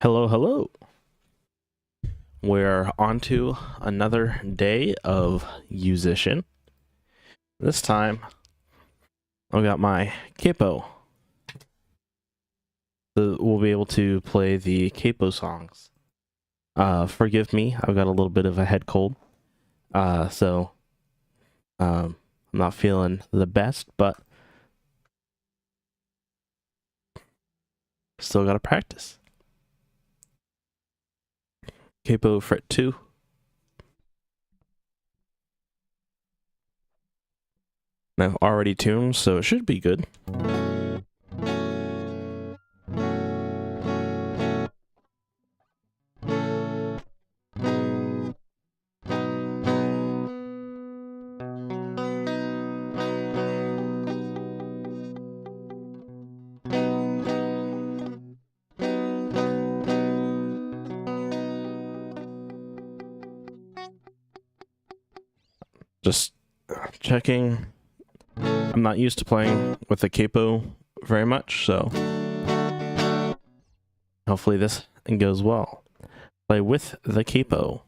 Hello, hello. We're on to another day of Yousician. This time, I've got my capo. We'll be able to play the capo songs. Forgive me, I've got a little bit of a head cold. So I'm not feeling the best, but still gotta practice. Capo fret 2. Now already tuned, so it should be good. Just checking. I'm not used to playing with the capo very much, so hopefully this goes well. Play with the capo.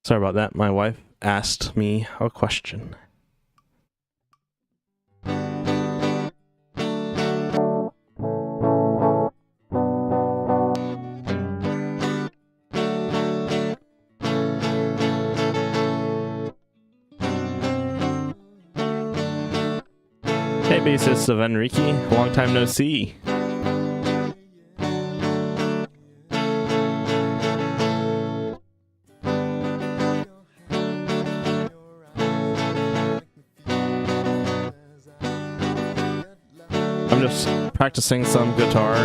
Sorry about that. My wife asked me a question. Hey, bassist of Enrique. Long time no see. I'm just practicing some guitar.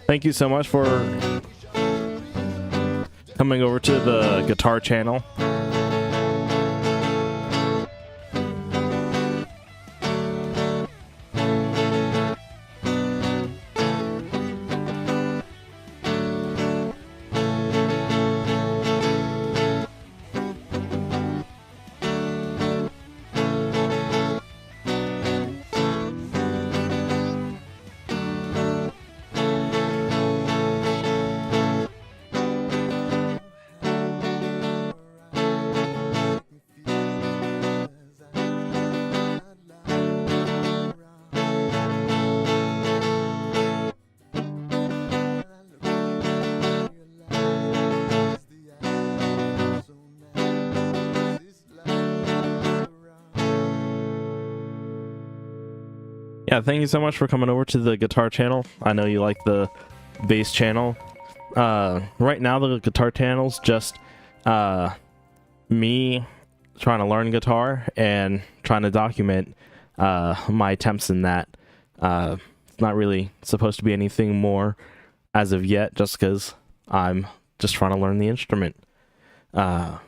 Thank you so much for coming over to the guitar channel. Yeah, thank you so much for coming over to the guitar channel. I know you like the bass channel. Right now, the guitar channel's just me trying to learn guitar and trying to document my attempts in that. Not really supposed to be anything more as of yet, just because I'm just trying to learn the instrument. And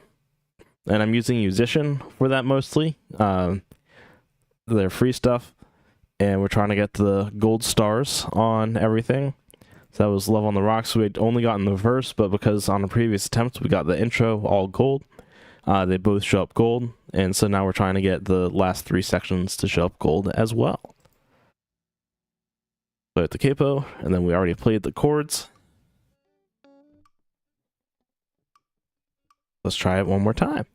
I'm using Yousician for that mostly. They're free stuff. And we're trying to get the gold stars on everything. So that was Love on the Rocks. We had only gotten the verse, but because on a previous attempt we got the intro all gold, they both show up gold. And so now we're trying to get the last 3 sections to show up gold as well. Play with the capo, and then we already played the chords. Let's try it one more time.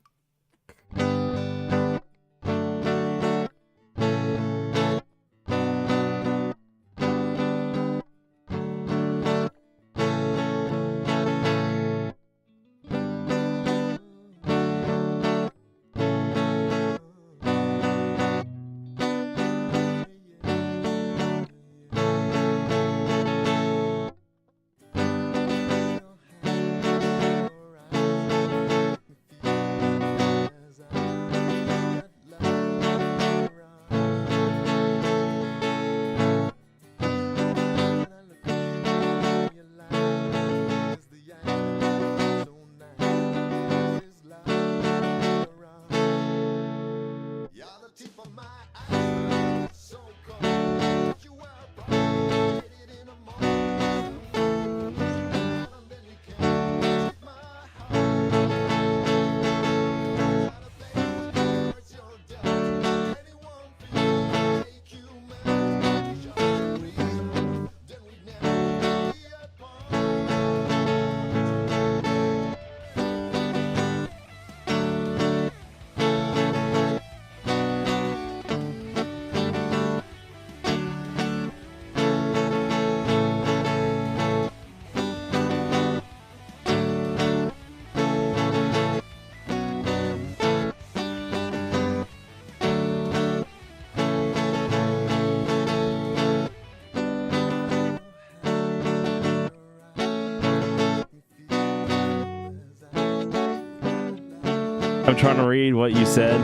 I'm trying to read what you said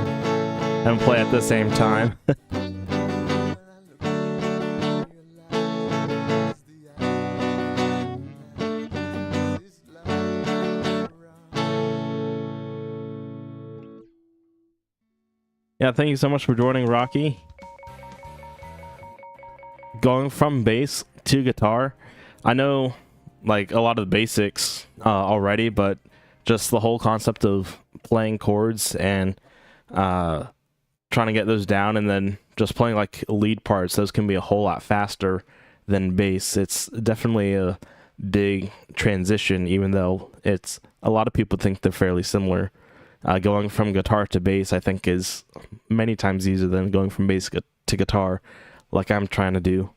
and play at the same time. Yeah, thank you so much for joining, Rocky. Going from bass to guitar, I know like a lot of the basics already, but just the whole concept of playing chords and trying to get those down, and then just playing like lead parts, those can be a whole lot faster than bass. It's definitely a big transition, even though it's a lot of people think they're fairly similar. Going from guitar to bass, I think, is many times easier than going from bass to guitar, like I'm trying to do.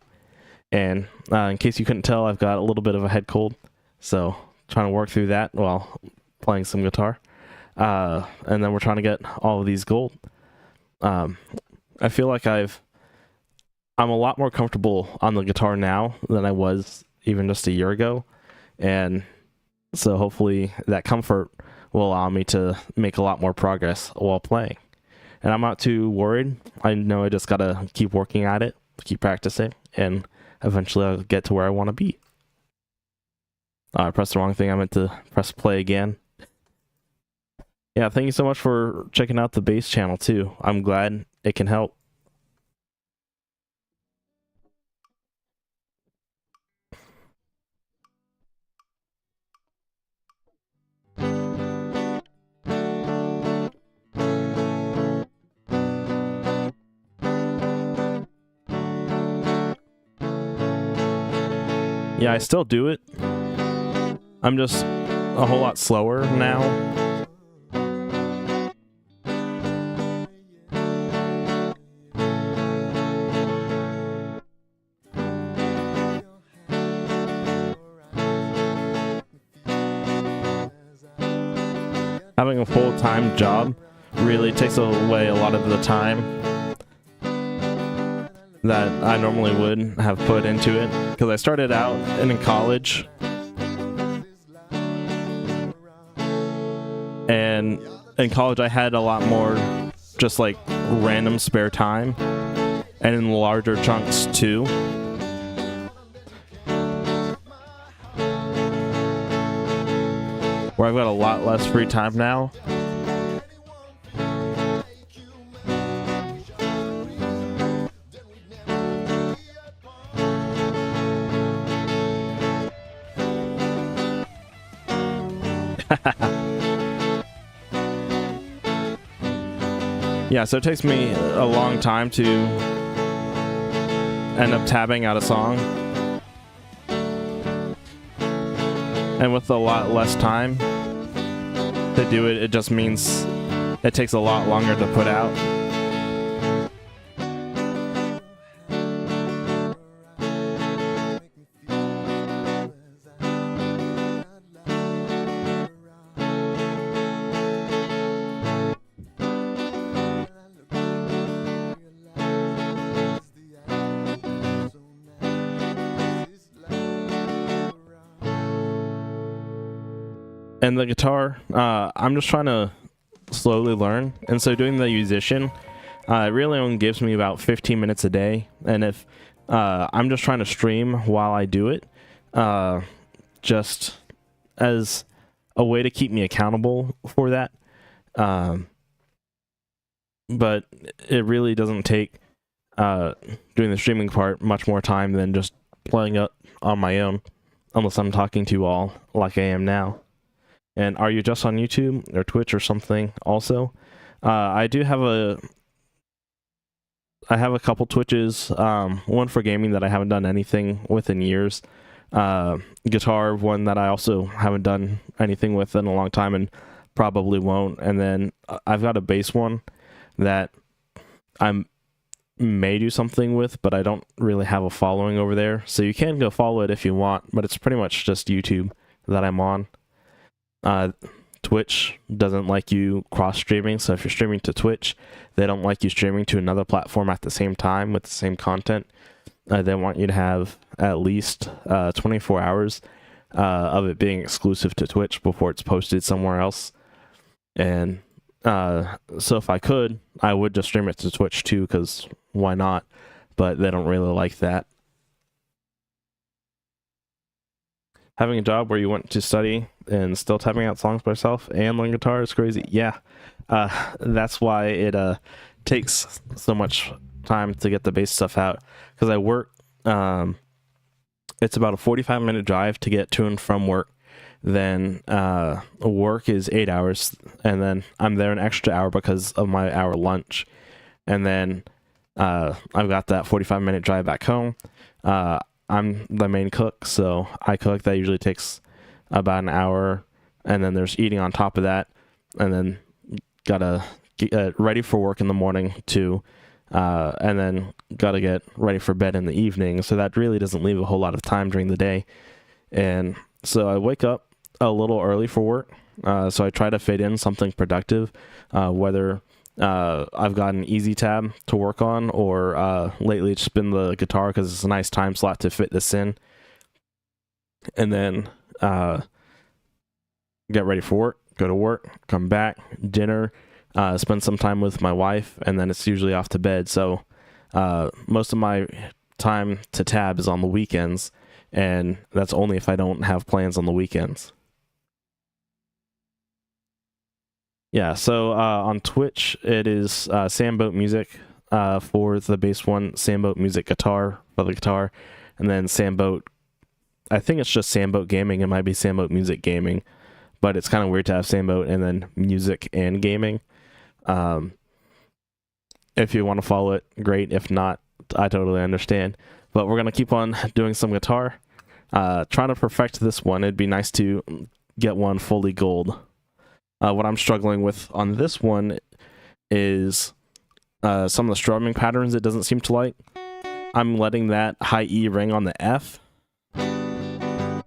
And in case you couldn't tell, I've got a little bit of a head cold, so trying to work through that while playing some guitar. And then we're trying to get all of these gold. I feel like I'm a lot more comfortable on the guitar now than I was even just a year ago, and so hopefully that comfort will allow me to make a lot more progress while playing. And I'm not too worried. I know I just gotta keep working at it, keep practicing, and eventually I'll get to where I want to be. I pressed the wrong thing. I meant to press play again. Yeah, thank you so much for checking out the bass channel too. I'm glad it can help. Yeah, I still do it. I'm just a whole lot slower now. Having a full-time job really takes away a lot of the time that I normally would have put into it, because I started out in college, and in college I had a lot more just like random spare time, and in larger chunks too. Where I've got a lot less free time now. Yeah, so it takes me a long time to end up tabbing out a song. And with a lot less time, to do it. It just means it takes a lot longer to put out. And the guitar, I'm just trying to slowly learn. And so doing the Yousician, it really only gives me about 15 minutes a day. And if I'm just trying to stream while I do it, just as a way to keep me accountable for that. But it really doesn't take doing the streaming part much more time than just playing it on my own, unless I'm talking to you all like I am now. And are you just on YouTube or Twitch or something also? I have a couple Twitches, one for gaming that I haven't done anything with in years. Guitar, one that I also haven't done anything with in a long time and probably won't. And then I've got a bass one that I may do something with, but I don't really have a following over there. So you can go follow it if you want, but it's pretty much just YouTube that I'm on. Twitch doesn't like you cross-streaming, so if you're streaming to Twitch, they don't like you streaming to another platform at the same time with the same content. They want you to have at least 24 hours of it being exclusive to Twitch before it's posted somewhere else. And so if I could, I would just stream it to Twitch too, because why not? But they don't really like that. Having a job where you went to study and still typing out songs by yourself and learn guitar is crazy. Yeah, that's why it takes so much time to get the bass stuff out. Because I work, it's about a 45-minute drive to get to and from work. Then work is 8 hours, and then I'm there an extra hour because of my hour lunch. And then I've got that 45-minute drive back home. I'm the main cook, so I cook. That usually takes about an hour, and then there's eating on top of that, and then gotta get ready for work in the morning too, and then gotta get ready for bed in the evening. So that really doesn't leave a whole lot of time during the day. And so I wake up a little early for work, so I try to fit in something productive, whether I've got an easy tab to work on, or lately it's been the guitar because it's a nice time slot to fit this in. And then get ready for work, go to work, come back, dinner, spend some time with my wife, and then it's usually off to bed. So most of my time to tab is on the weekends, and that's only if I don't have plans on the weekends. Yeah, so on Twitch, it is SamboatMusic for the bass one, SamboatMusic guitar for the guitar, and then Samboat, I think it's just Samboat Gaming. It might be SamboatMusic Gaming, but it's kind of weird to have Samboat and then music and gaming. If you want to follow it, great. If not, I totally understand. But we're going to keep on doing some guitar. Trying to perfect this one. It'd be nice to get one fully gold. What I'm struggling with on this one is some of the strumming patterns it doesn't seem to like. I'm letting that high E ring on the F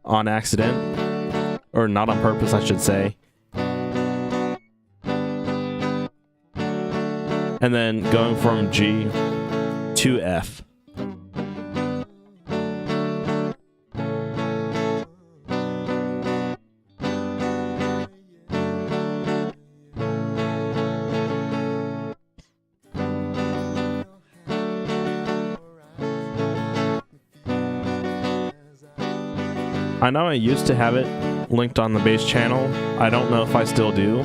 on accident, or not on purpose, I should say. And then going from G to F. I know I used to have it linked on the bass channel. I don't know if I still do.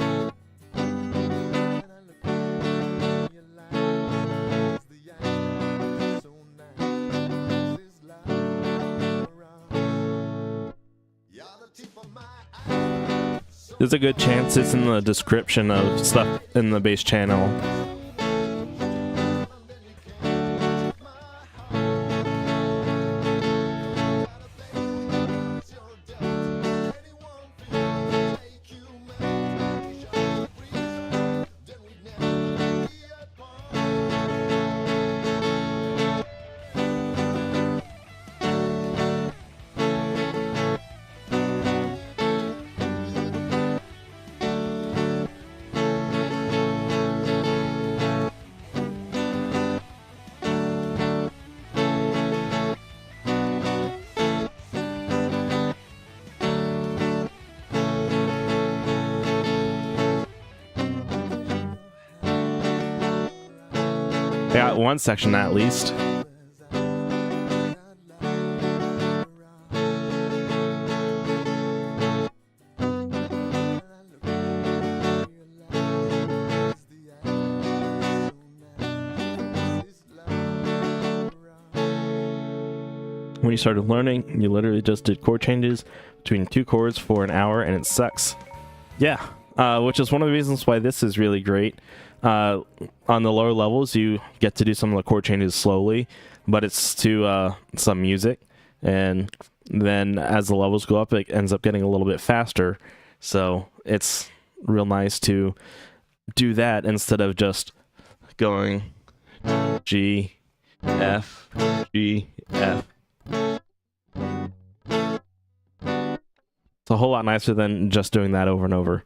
There's a good chance it's in the description of stuff in the bass channel. got one section at least. When you started learning, you literally just did chord changes between 2 chords for an hour, and it sucks. Yeah, which is one of the reasons why this is really great. On the lower levels, you get to do some of the chord changes slowly, but it's to some music, and then as the levels go up, it ends up getting a little bit faster. So it's real nice to do that instead of just going G, F, G, F. It's a whole lot nicer than just doing that over and over.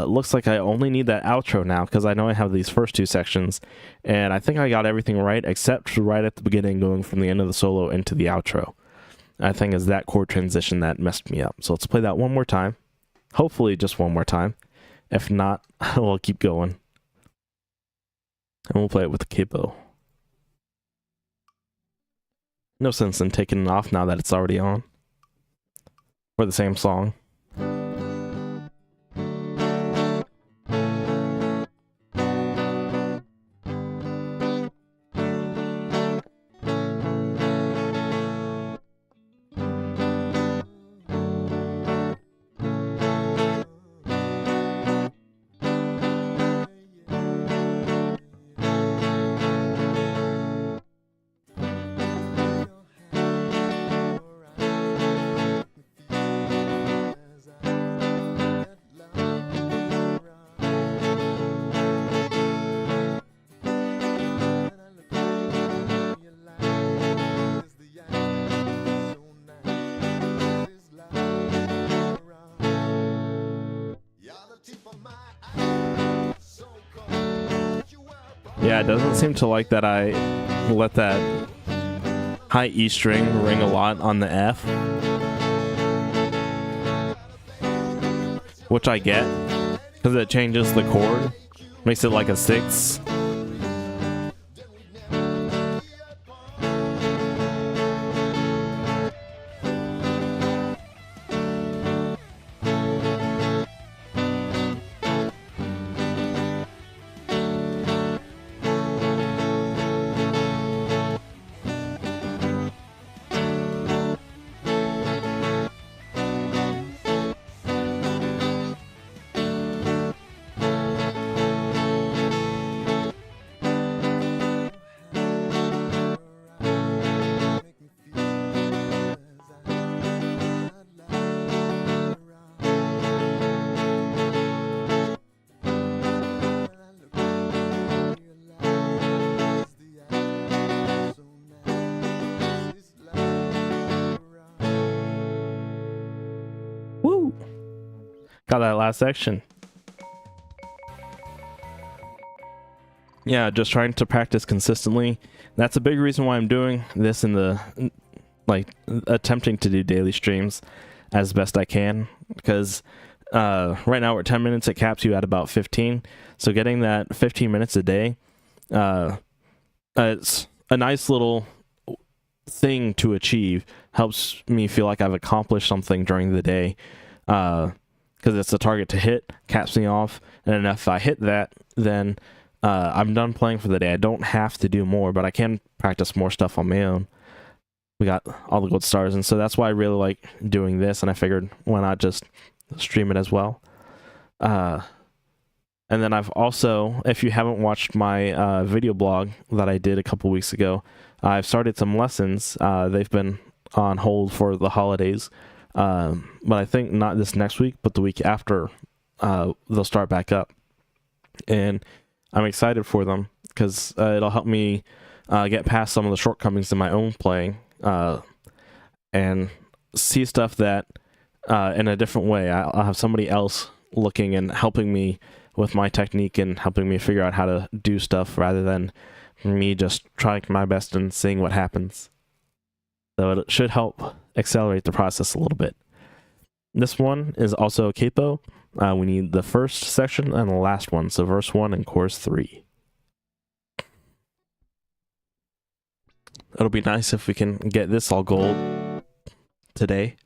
Looks like I only need that outro now because I know I have these first 2 sections, and I think I got everything right except right at the beginning, going from the end of the solo into the outro. I think it's that chord transition that messed me up. So let's play that one more time. Hopefully just one more time. If not, we'll keep going. And we'll play it with the capo. No sense in taking it off now that it's already on. For the same song. Yeah, it doesn't seem to like that I let that high E string ring a lot on the F, which I get because it changes the chord, makes it like a 6. Woo! Got that last section. Yeah, just trying to practice consistently. That's a big reason why I'm doing this in the, attempting to do daily streams as best I can. Because right now we're at 10 minutes, it caps you at about 15. So getting that 15 minutes a day, it's a nice little thing to achieve. Helps me feel like I've accomplished something during the day. Because it's a target to hit, caps me off. And if I hit that, then I'm done playing for the day. I don't have to do more, but I can practice more stuff on my own. We got all the gold stars, and so that's why I really like doing this, and I figured why not just stream it as well. And then I've also, if you haven't watched my video blog that I did a couple weeks ago, I've started some lessons. They've been on hold for the holidays, but I think not this next week, but the week after, they'll start back up. And I'm excited for them because it'll help me get past some of the shortcomings in my own playing and see stuff that in a different way. I'll have somebody else looking and helping me with my technique and helping me figure out how to do stuff rather than me just trying my best and seeing what happens. So it should help accelerate the process a little bit. This one is also a capo. We need the first section and the last one, so verse 1 and chorus 3. it'll be nice if we can get this all gold today.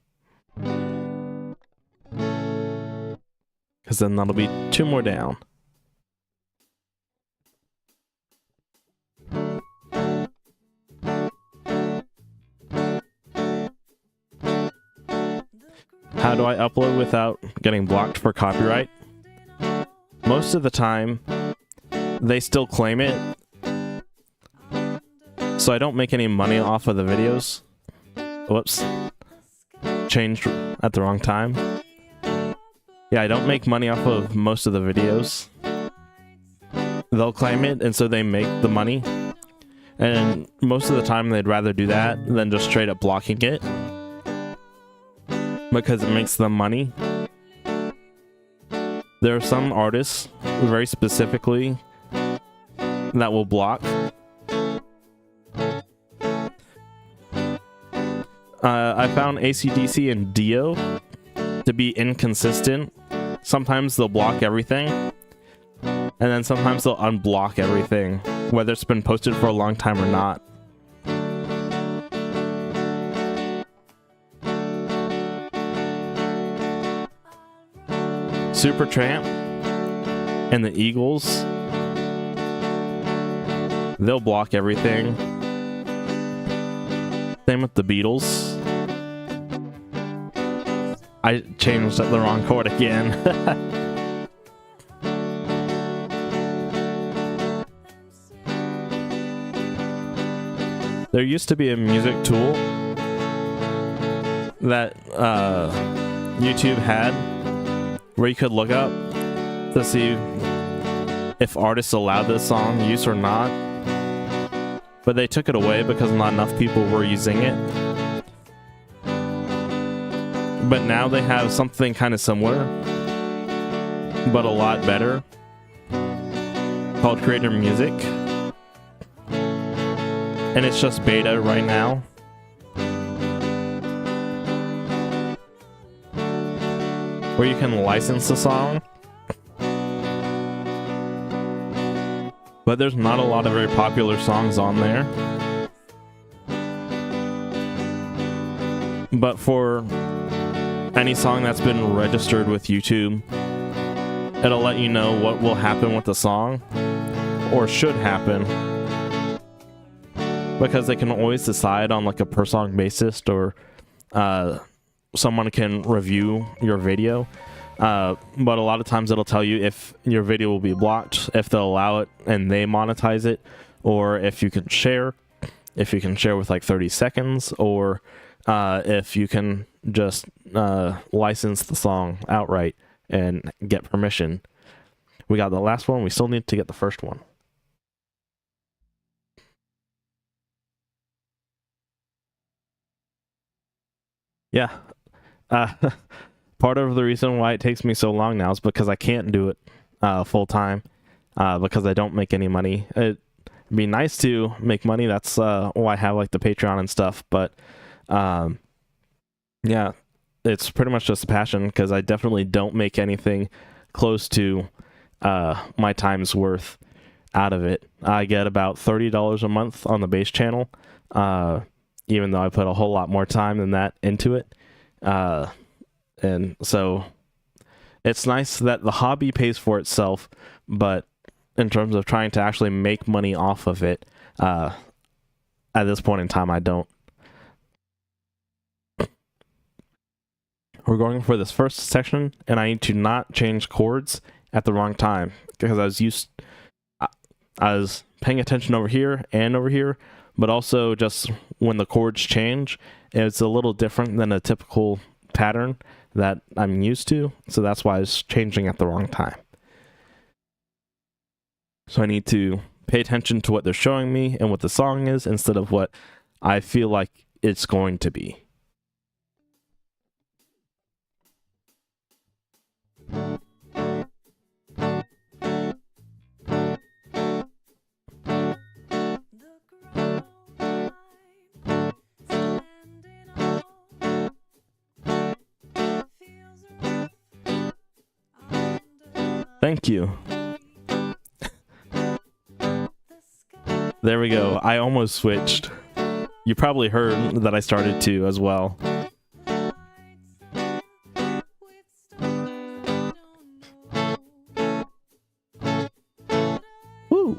Because then that'll be 2 more down. How do I upload without getting blocked for copyright? Most of the time, they still claim it, so I don't make any money off of the videos. Whoops. Changed at the wrong time. Yeah, I don't make money off of most of the videos. They'll claim it, and so they make the money. And most of the time, they'd rather do that than just straight up blocking it, because it makes them money. There are some artists, very specifically, that will block. I found AC/DC and Dio to be inconsistent. Sometimes they'll block everything, and then sometimes they'll unblock everything, whether it's been posted for a long time or not. Supertramp and the Eagles, they'll block everything. Same with the Beatles. I changed up the wrong chord again. There used to be a music tool that YouTube had where you could look up to see if artists allowed this song use or not, but they took it away because not enough people were using it. But now they have something kind of similar, but a lot better, called Creator Music, and it's just beta right now. Where you can license the song, but there's not a lot of very popular songs on there. But for any song that's been registered with YouTube, it'll let you know what will happen with the song, or should happen, because they can always decide on like a per song basis, or someone can review your video, but a lot of times it'll tell you if your video will be blocked, if they'll allow it and they monetize it, or if you can share with like 30 seconds, or if you can just license the song outright and get permission. We got the last one, we still need to get the first one. Yeah. Part of the reason why it takes me so long now is because I can't do it full time, because I don't make any money. It'd be nice to make money. That's why I have like the Patreon and stuff. But yeah, it's pretty much just a passion, because I definitely don't make anything close to my time's worth out of it. I get about $30 a month on the base channel, even though I put a whole lot more time than that into it. And so it's nice that the hobby pays for itself, but in terms of trying to actually make money off of it, at this point in time, I don't. We're going for this first section, and I need to not change chords at the wrong time, because I was paying attention over here and over here, but also just when the chords change, it's a little different than a typical pattern that I'm used to, so that's why I was changing at the wrong time. So I need to pay attention to what they're showing me and what the song is, instead of what I feel like it's going to be. Thank you. There we go. I almost switched. You probably heard that I started to as well. Woo!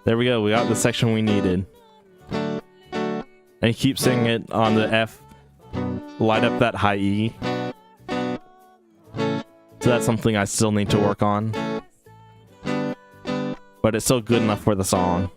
There we go. We got the section we needed. And keep singing it on the F. Light up that high E. So that's something I still need to work on. But it's still good enough for the song.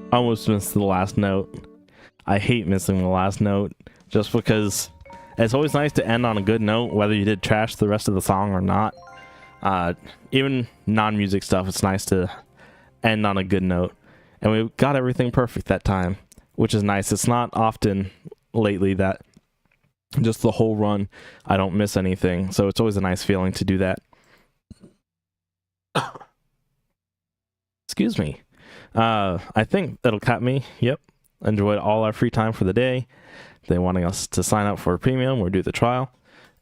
I almost missed the last note. I hate missing the last note just because it's always nice to end on a good note, whether you did trash the rest of the song or not. Even non-music stuff, it's nice to end on a good note. And we got everything perfect that time, which is nice. It's not often lately that just the whole run I don't miss anything, so it's always a nice feeling to do that. Excuse me. I think that'll cap me. Yep. Enjoyed all our free time for the day. They wanting us to sign up for a premium or do the trial.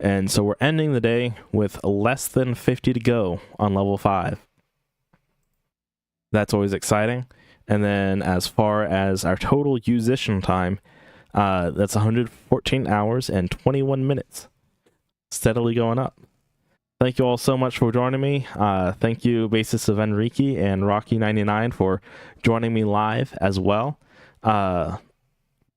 And so we're ending the day with less than 50 to go on level 5. That's always exciting. And then as far as our total Yousician time, that's 114 hours and 21 minutes. Steadily going up. Thank you all so much for joining me. Thank you, bassist of Enrique and Rocky99 for joining me live as well.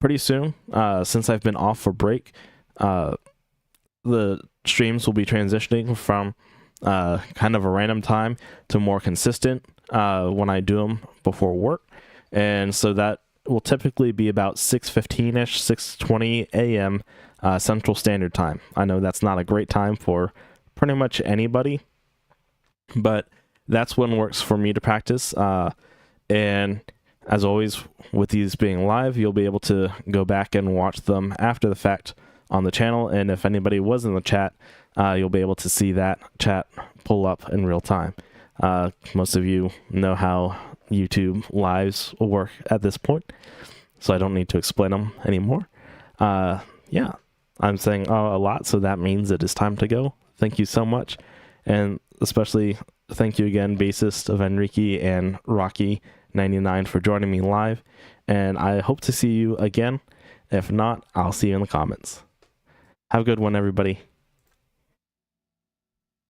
Pretty soon, since I've been off for break, the streams will be transitioning from kind of a random time to more consistent when I do them before work. And so that will typically be about 6:15-ish, 6:20 a.m. Central Standard Time. I know that's not a great time for pretty much anybody, but that's when works for me to practice. And as always, with these being live, you'll be able to go back and watch them after the fact on the channel. And if anybody was in the chat, you'll be able to see that chat pull up in real time. Most of you know how YouTube lives work at this point, so I don't need to explain them anymore. Yeah, I'm saying a lot, so that means it is time to go. Thank you so much, and especially thank you again, bassist of Enrique and Rocky99 for joining me live, and I hope to see you again. If not, I'll see you in the comments. Have a good one, everybody.